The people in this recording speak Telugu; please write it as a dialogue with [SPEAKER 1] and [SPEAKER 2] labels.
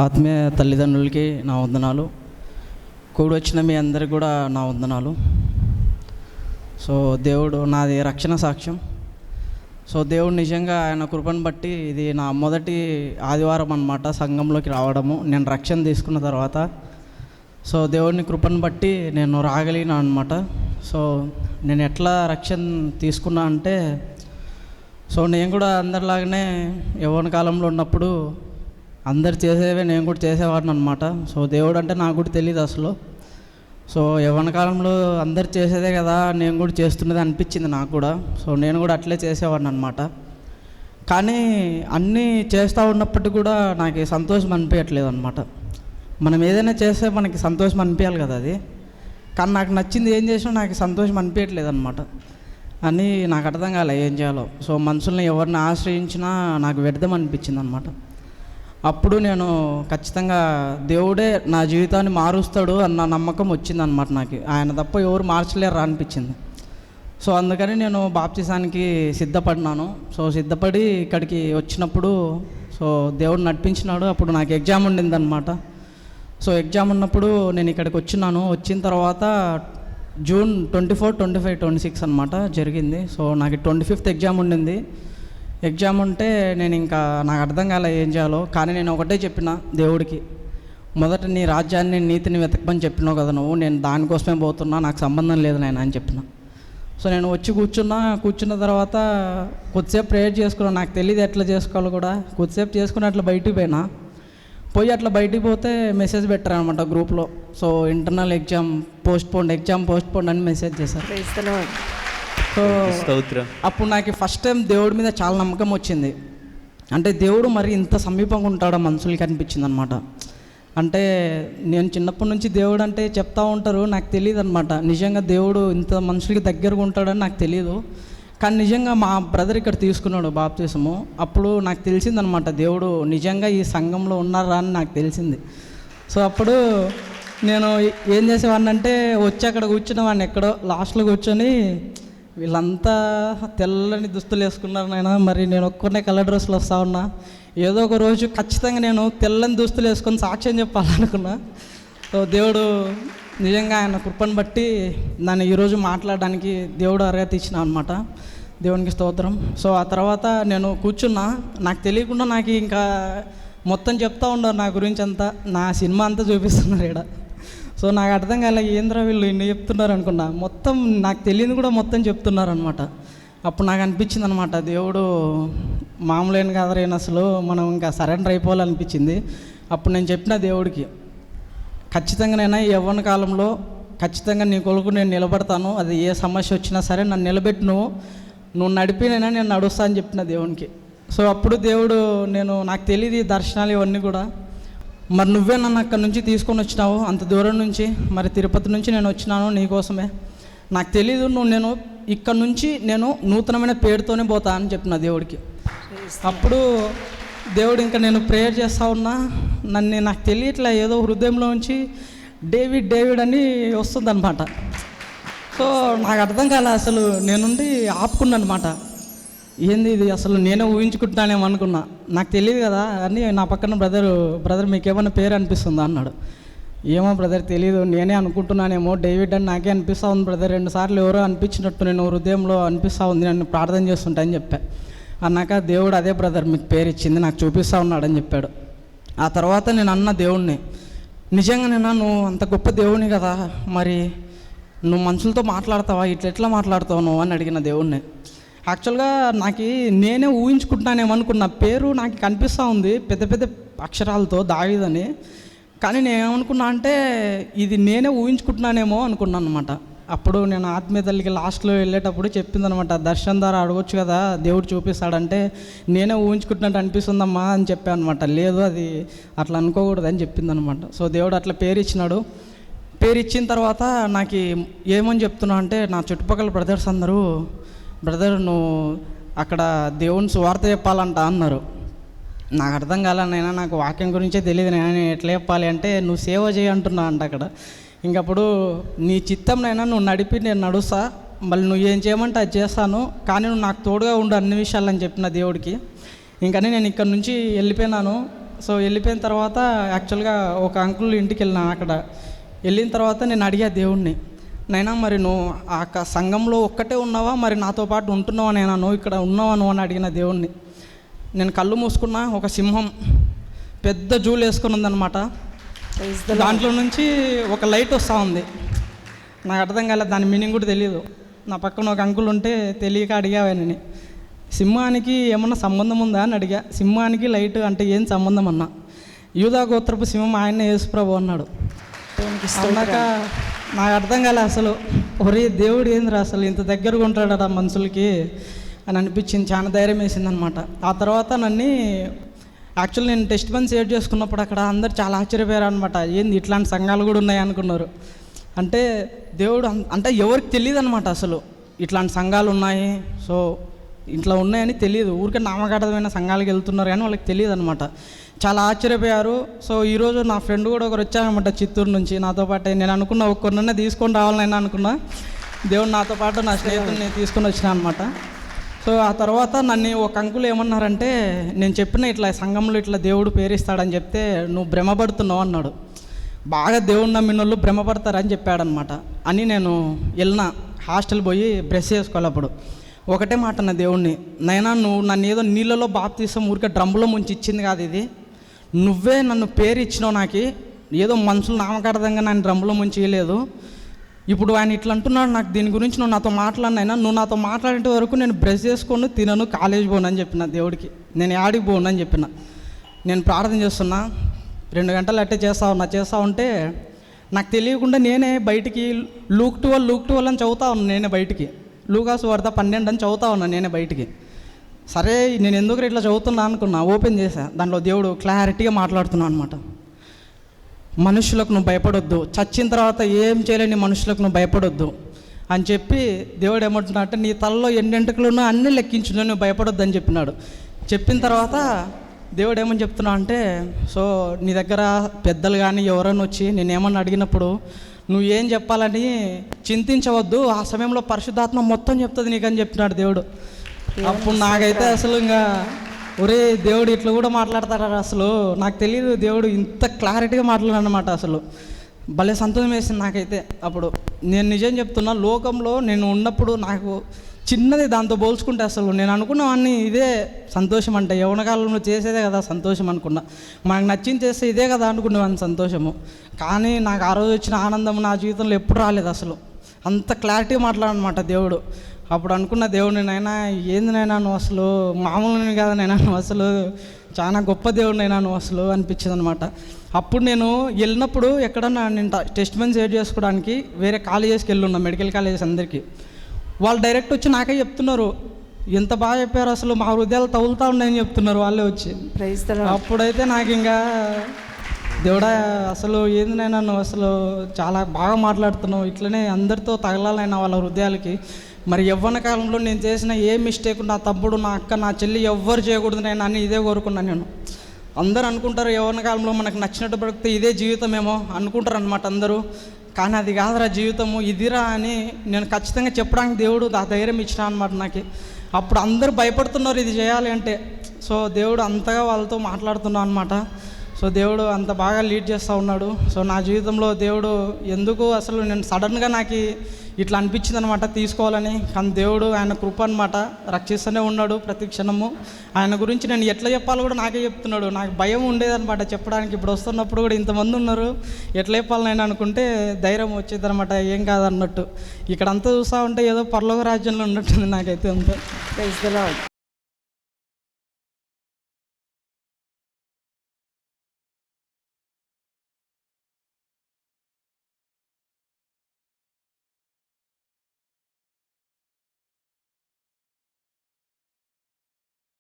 [SPEAKER 1] ఆత్మీయ తల్లిదండ్రులకి నా వందనాలు. కూడొచ్చిన మీ అందరికి కూడా నా వందనాలు. సో దేవుడు నాది రక్షణ సాక్ష్యం. సో దేవుడు నిజంగా ఆయన కృపను బట్టి ఇది నా మొదటి ఆదివారం అన్నమాట సంఘంలోకి రావడము. నేను రక్షణ తీసుకున్న తర్వాత సో దేవుడిని కృపను బట్టి నేను రాగలిగినా అనమాట. సో నేను ఎట్లా రక్షణ తీసుకున్నా అంటే సో నేను కూడా అందరిలాగానే యవ్వన కాలంలో ఉన్నప్పుడు అందరు చేసేవే నేను కూడా చేసేవాడిని అనమాట. సో దేవుడు అంటే నాకు కూడా తెలియదు అసలు. సో యవ్వన కాలంలో అందరు చేసేదే కదా నేను కూడా చేస్తున్నది అనిపించింది నాకు కూడా. సో నేను కూడా అట్లే చేసేవాడిని అనమాట. కానీ అన్నీ చేస్తూ ఉన్నప్పటికీ కూడా నాకు సంతోషం అనిపించట్లేదు అనమాట. మనం ఏదైనా చేస్తే మనకి సంతోషం అనిపించాలి కదా అది. కానీ నాకు నచ్చింది ఏం చేసినా నాకు సంతోషం అనిపించట్లేదు అనమాట. అని నాకు అర్థం కాలే ఏం చేయాలో. సో మనుషుల్ని ఎవరిని ఆశ్రయించినా నాకు వ్యర్థం అనిపించింది అనమాట. అప్పుడు నేను ఖచ్చితంగా దేవుడే నా జీవితాన్ని మారుస్తాడు అన్న నమ్మకం వచ్చిందనమాట నాకు. ఆయన తప్ప ఎవరు మార్చలేరు అనిపించింది. సో అందుకని నేను బాప్తిసానికి సిద్ధపడినాను. సో సిద్ధపడి ఇక్కడికి వచ్చినప్పుడు సో దేవుడు నడిపించినాడు. అప్పుడు నాకు ఎగ్జామ్ ఉండిందనమాట. సో ఎగ్జామ్ ఉన్నప్పుడు నేను ఇక్కడికి వచ్చినాను. వచ్చిన తర్వాత జూన్ 24, 25, 26 అనమాట జరిగింది. సో నాకు 25th ఎగ్జామ్ ఉండింది. ఎగ్జామ్ ఉంటే నేను ఇంకా నాకు అర్థం కాలే ఏం చేయాలో. కానీ నేను ఒకటే చెప్పిన దేవుడికి, మొదట నీ రాజ్యాన్ని నీతిని వెతకమని చెప్పినావు కదా నువ్వు, నేను దానికోసమే పోతున్నా, నాకు సంబంధం లేదు నేను అని చెప్పిన. సో నేను వచ్చి కూర్చున్న తర్వాత కొద్దిసేపు ప్రేయర్ చేసుకున్నాను. నాకు తెలియదు ఎట్లా చేసుకోవాలో కూడా. కొద్దిసేపు చేసుకుని అట్లా బయటికి అట్లా బయటికి పోతే మెసేజ్ పెట్టారనమాట గ్రూప్లో. సో ఇంటర్నల్ ఎగ్జామ్ పోస్ట్పోండ్ అని మెసేజ్ చేశారు. సో అప్పుడు నాకు ఫస్ట్ టైం దేవుడి మీద చాలా నమ్మకం వచ్చింది. అంటే దేవుడు మరి ఇంత సమీపంగా ఉంటాడో మనుషులకి అనిపించింది అనమాట. అంటే నేను చిన్నప్పటి నుంచి దేవుడు అంటే చెప్తా ఉంటారు, నాకు తెలియదు అనమాట. నిజంగా దేవుడు ఇంత మనుషులకి దగ్గరగా ఉంటాడని నాకు తెలియదు. కానీ నిజంగా మా బ్రదర్ ఇక్కడ తీసుకున్నాడు బాప్తిసము. అప్పుడు నాకు తెలిసిందనమాట దేవుడు నిజంగా ఈ సంఘంలో ఉన్నారా అని నాకు తెలిసింది. సో అప్పుడు నేను ఏం చేసేవాడిని అంటే వచ్చి అక్కడ కూర్చునేవాడిని, ఎక్కడో లాస్ట్లో కూర్చొని వీళ్ళంతా తెల్లని దుస్తులు వేసుకున్నారు నాయన, మరి నేను ఒక్కనే కలర్ డ్రెస్సులు వస్తా ఉన్నా. ఏదో ఒక రోజు ఖచ్చితంగా నేను తెల్లని దుస్తులు వేసుకొని సాక్ష్యం చెప్పాలనుకున్నా. సో దేవుడు నిజంగా ఆయన కృపను బట్టి నన్ను ఈరోజు మాట్లాడడానికి దేవుడు అర్హత ఇచ్చిన అనమాట. దేవునికి స్తోత్రం. సో ఆ తర్వాత నేను కూర్చున్నా, నాకు తెలియకుండా నాకు ఇంకా మొత్తం చెప్తా ఉన్నారు నా గురించి అంతా, నా సినిమా అంతా చూపిస్తున్నారు ఇక్కడ. సో నాకు అర్థం కాలే ఏంద్రా వీళ్ళు ఇన్ని చెప్తున్నారు అనుకున్నా. మొత్తం నాకు తెలియదు కూడా మొత్తం చెప్తున్నారు అనమాట. అప్పుడు నాకు అనిపించింది అనమాట, దేవుడు మామూలైన కాదరైనా అసలు మనం ఇంకా సరెండర్ అయిపోవాలనిపించింది. అప్పుడు నేను చెప్పిన దేవుడికి, ఖచ్చితంగానైనా ఈ యవ్వన కాలంలో ఖచ్చితంగా నీ కొరకు నేను నిలబడతాను. అది ఏ సమస్య వచ్చినా సరే నన్ను నిలబెట్టి నువ్వు నడిపినైనా నేను నడుస్తా అని చెప్పిన దేవునికి. సో అప్పుడు దేవుడు నాకు తెలియదు ఈ దర్శనాలు ఇవన్నీ కూడా, మరి నువ్వే నన్ను అక్కడి నుంచి తీసుకొని వచ్చినావు అంత దూరం నుంచి, మరి తిరుపతి నుంచి నేను వచ్చినాను నీకోసమే. నాకు తెలీదు నేను ఇక్కడ నుంచి నేను నూతనమైన పేరుతోనే పోతా అని చెప్పిన దేవుడికి. అప్పుడు దేవుడు ఇంకా నేను ప్రేయర్ చేస్తూ ఉన్నా, నాకు తెలియట్లే ఏదో హృదయంలో నుంచి డేవిడ్ అని వస్తుందన్నమాట. సో నాకు అర్థం కాలే అసలు, నేనుండి ఆపుకున్నాను అనమాట. ఏంది ఇది అసలు నేనే ఊహించుకుంటున్నానేమో అనుకున్నా, నాకు తెలియదు కదా అని. నా పక్కన బ్రదర్ మీకేమైనా పేరు అనిపిస్తుందా అన్నాడు. ఏమో బ్రదర్ తెలియదు, నేనే అనుకుంటున్నానేమో డేవిడ్ అని నాకే అనిపిస్తూ ఉంది బ్రదర్. 2 సార్లు ఎవరో అనిపించినట్టు నేను హృదయంలో అనిపిస్తూ ఉంది, నన్ను ప్రార్థన చేస్తుంటా అని చెప్పా. అన్నాక దేవుడు అదే బ్రదర్ మీకు పేరు ఇచ్చింది, నాకు చూపిస్తూ ఉన్నాడని చెప్పాడు. ఆ తర్వాత నేను అన్న దేవుణ్ణి, నిజంగా నువ్వు అంత గొప్ప దేవుని కదా, మరి నువ్వు మనుషులతో మాట్లాడతావా, ఎట్లా మాట్లాడతావు నువ్వు అని అడిగిన దేవుణ్ణి. యాక్చువల్గా నేనే ఊహించుకుంటున్నానేమనుకున్న పేరు నాకు కనిపిస్తూ ఉంది పెద్ద పెద్ద అక్షరాలతో దావీదని. కానీ నేను ఏమనుకున్నా అంటే ఇది నేనే ఊహించుకుంటున్నానేమో అనుకున్నాను అనమాట. అప్పుడు నేను ఆత్మీయ తల్లికి లాస్ట్లో వెళ్ళేటప్పుడు చెప్పిందనమాట, దర్శనం ద్వారా అడగొచ్చు కదా దేవుడు చూపిస్తాడంటే నేనే ఊహించుకుంటున్నట్టు అనిపిస్తుందమ్మా అని చెప్పాను అనమాట. లేదు అది అట్లా అనుకోకూడదు అని చెప్పిందనమాట. సో దేవుడు అట్లా పేరు ఇచ్చినాడు. పేరు ఇచ్చిన తర్వాత నాకు ఏమని చెప్తున్నా అంటే నా చుట్టుపక్కల బ్రదర్స్ అందరూ, బ్రదర్ నువ్వు అక్కడ దేవుని సువార్త చెప్పాలంట అన్నారు. నాకు అర్థం కాలనైనా, నాకు వాక్యం గురించే తెలియదు, నేను ఎట్లా చెప్పాలి అంటే నువ్వు సేవ చేయంటున్నా అంట అక్కడ. ఇంకప్పుడు నీ చిత్తంనైనా నువ్వు నడిపి నేను నడుస్తా, మళ్ళీ నువ్వు ఏం చేయమంటే అది చేస్తాను, కానీ నువ్వు నాకు తోడుగా ఉండు అన్ని విషయాలని చెప్పిన దేవుడికి. ఇంకని నేను ఇక్కడ నుంచి వెళ్ళిపోయినాను. సో వెళ్ళిపోయిన తర్వాత యాక్చువల్గా ఒక అంకుల్ ఇంటికి వెళ్ళినా. అక్కడ వెళ్ళిన తర్వాత నేను అడిగా దేవుణ్ణి, నైనా మరి నువ్వు ఆ సంఘంలో ఒక్కటే ఉన్నావా, మరి నాతో పాటు ఉంటున్నావా, నైనా నువ్వు ఇక్కడ ఉన్నావా నువ్వు అని అడిగిన దేవుణ్ణి. నేను కళ్ళు మూసుకున్నా, ఒక సింహం పెద్ద జూలు వేసుకుని ఉందన్నమాట. దాంట్లో నుంచి ఒక లైట్ వస్తూ ఉంది. నాకు అర్థం కాలేదు, దాని మీనింగ్ కూడా తెలియదు. నా పక్కన ఒక అంకుల్ ఉంటే తెలియక అడిగావని, సింహానికి ఏమన్నా సంబంధం ఉందా అని అడిగా. సింహానికి లైట్ అంటే ఏం సంబంధం అన్నా. యూదా గోత్రపు సింహం ఆయన్నే యేసుప్రభు అన్నాడు. అన్నాక నాకు అర్థం కాలే అసలు, ఒరే దేవుడు ఏందిరా అసలు ఇంత దగ్గరగా ఉంటాడట మనుషులకి అని అనిపించింది. చాలా ధైర్యం వేసింది అనమాట. ఆ తర్వాత నన్ను యాక్చువల్ నేను టెస్ట్ బండ్ షేర్ చేసుకున్నప్పుడు అక్కడ అందరు చాలా ఆశ్చర్యపోయారు అనమాట. ఏంది ఇట్లాంటి సంఘాలు కూడా ఉన్నాయి అనుకున్నారు. అంటే దేవుడు అంటే ఎవరికి తెలియదు అనమాట అసలు ఇట్లాంటి సంఘాలు ఉన్నాయి, సో ఇట్లా ఉన్నాయని తెలియదు. ఊరికే నామకార్థమైన సంఘాలకు వెళ్తున్నారు కానీ వాళ్ళకి తెలియదు అనమాట. చాలా ఆశ్చర్యపోయారు. సో ఈరోజు నా ఫ్రెండ్ కూడా ఒకరు వచ్చారనమాట చిత్తూరు నుంచి నాతో పాటు. నేను అనుకున్నా ఒక్కరినైనా తీసుకొని రావాలని అనుకున్నా. దేవుడు నాతో పాటు నా స్నేహితుడిని తీసుకొని వచ్చినా అనమాట. సో ఆ తర్వాత నన్ను ఒక అంకులు ఏమన్నారంటే, నేను చెప్పిన ఇట్లా సంఘంలో ఇట్లా దేవుడు పేరిస్తాడని చెప్తే నువ్వు భ్రమపడుతున్నావు అన్నాడు. బాగా దేవుడు నమ్మిన వాళ్ళు భ్రమపడతారని చెప్పాడనమాట. అని నేను వెళ్ళిన హాస్టల్ పోయి బ్రష్ చేసుకోవాలి. అప్పుడు ఒకటే మాట అన్న దేవుణ్ణి, నైనా నువ్వు నన్ను ఏదో నీళ్ళలో బాప్తీసం ఊరికే డ్రమ్ములో ముంచి ఇచ్చింది కాదు, ఇది నువ్వే నన్ను పేరు ఇచ్చినావు. నాకు ఏదో మనుషులు నామకార్థంగా నన్ను డ్రమ్ములో ముంచి ఇవ్వలేదు. ఇప్పుడు ఆయన ఇట్లా అంటున్నాడు, నాకు దీని గురించి నువ్వు నాతో మాట్లాడినైనా, నువ్వు నాతో మాట్లాడే వరకు నేను బ్రష్ చేసుకొని తినను, కాలేజ్ పోను అని చెప్పిన దేవుడికి. నేను యాడికి పోను అని చెప్పిన. నేను ప్రార్థన చేస్తున్నా, 2 గంటలు అట్టే చేస్తా ఉంటే నాకు తెలియకుండా నేనే బయటికి లూక్ 12 అని చదువుతా ఉన్నాను. నేనే బయటికి లూకాసు వార్త 12 అని చదువుతా ఉన్నాను నేనే బయటికి. సరే నేను ఎందుకు ఇట్లా చదువుతున్నా అనుకున్నా, ఓపెన్ చేశా. దాంట్లో దేవుడు క్లారిటీగా మాట్లాడుతున్నాను అనమాట. మనుషులకు నువ్వు భయపడొద్దు, చచ్చిన తర్వాత ఏం చేయలేని మనుషులకు నువ్వు భయపడొద్దు అని చెప్పి దేవుడు ఏమంటున్నా అంటే, నీ తలలో ఎన్నెంటుకలున్నా అన్నీ లెక్కించు, నువ్వు భయపడొద్దు అని చెప్పినాడు. చెప్పిన తర్వాత దేవుడు ఏమని చెప్తున్నా అంటే, సో నీ దగ్గర పెద్దలు కానీ ఎవరైనా వచ్చి నేనేమన్నా అడిగినప్పుడు నువ్వు ఏం చెప్పాలని చింతించవద్దు, ఆ సమయంలో పరిశుద్ధాత్మ మొత్తం చెప్తుంది నీకని చెప్తున్నాడు దేవుడు. అప్పుడు నాకైతే అసలు ఇంకా ఒరే దేవుడు ఇట్లా కూడా మాట్లాడతారా అసలు, నాకు తెలియదు దేవుడు ఇంత క్లారిటీగా మాట్లాడనమాట. అసలు భలే సంతోషం వేసింది నాకైతే. అప్పుడు నేను నిజం చెప్తున్నా, లోకంలో నేను ఉన్నప్పుడు నాకు చిన్నది దాంతో పోల్చుకుంటే అసలు నేను అనుకున్నవన్నీ ఇదే సంతోషం అంటే, యవ్వన కాలంలో చేసేదే కదా సంతోషం అనుకున్నా. మనకు నచ్చింది చేస్తే ఇదే కదా అనుకునేవాడిని సంతోషము. కానీ నాకు ఆ రోజు వచ్చిన ఆనందం నా జీవితంలో ఎప్పుడు రాలేదు అసలు. అంత క్లారిటీ మాట్లాడనమాట దేవుడు. అప్పుడు అనుకున్న దేవుడిని, నైనా ఏంది నైనా నువ్వు అసలు మామూలు కాదు నైనా, నువ్వు అసలు చాలా గొప్ప దేవుడినైనా నువ్వు అసలు అనిపించింది అనమాట. అప్పుడు నేను వెళ్ళినప్పుడు ఎక్కడన్నా నేను టెస్ట్ బండ్ షేర్ చేసుకోవడానికి వేరే కాలేజెస్కి వెళ్ళున్నా, మెడికల్ కాలేజెస్ అందరికీ. వాళ్ళు డైరెక్ట్ వచ్చి నాకే చెప్తున్నారు, ఎంత బాగా చెప్పారు అసలు, మా హృదయాలు తగులుతూ ఉన్నాయని చెప్తున్నారు వాళ్ళే వచ్చి. అప్పుడైతే నాకు ఇంకా దేవుడా అసలు ఏంది నైనా నువ్వు అసలు చాలా బాగా మాట్లాడుతున్నావు, ఇట్లనే అందరితో తగలాలైనా వాళ్ళ హృదయాలకి. మరి యవ్వన కాలంలో నేను చేసిన ఏ మిస్టేక్ నా తమ్ముడు, నా అక్క, నా చెల్లి ఎవ్వరు చేయకూడదు నేను అని ఇదే కోరుకున్నాను నేను. అందరూ అనుకుంటారు యవ్వన కాలంలో మనకు నచ్చినట్టు బ్రతికితే ఇదే జీవితమేమో అనుకుంటారు అనమాట అందరూ. కానీ అది కాదురా జీవితము, ఇదిరా అని నేను ఖచ్చితంగా చెప్పడానికి దేవుడు ఆ ధైర్యం ఇచ్చిన అనమాట నాకు. అప్పుడు అందరూ భయపడుతున్నారు ఇది చేయాలి అంటే. సో దేవుడు అంతగా వాళ్ళతో మాట్లాడుతున్నాను అనమాట. సో దేవుడు అంత బాగా లీడ్ చేస్తూ ఉన్నాడు. సో నా జీవితంలో దేవుడు ఎందుకు అసలు నేను సడన్గా నాకు ఇట్లా అనిపించింది అనమాట తీసుకోవాలని. కానీ దేవుడు ఆయన కృప అనమాట రక్షిస్తూనే ఉన్నాడు ప్రతి క్షణము. ఆయన గురించి నేను ఎట్లా చెప్పాలో కూడా నాకే చెప్తున్నాడు. నాకు భయం ఉండేదన్నమాట చెప్పడానికి. ఇప్పుడు వస్తున్నప్పుడు కూడా ఇంతమంది ఉన్నారు, ఎట్లా చెప్పాలని అనుకుంటే ధైర్యం వచ్చేది అనమాట, ఏం కాదన్నట్టు. ఇక్కడంతా చూస్తూ ఉంటే ఏదో పరలోక రాజ్యంలో ఉన్నట్టుంది నాకైతే అంతా.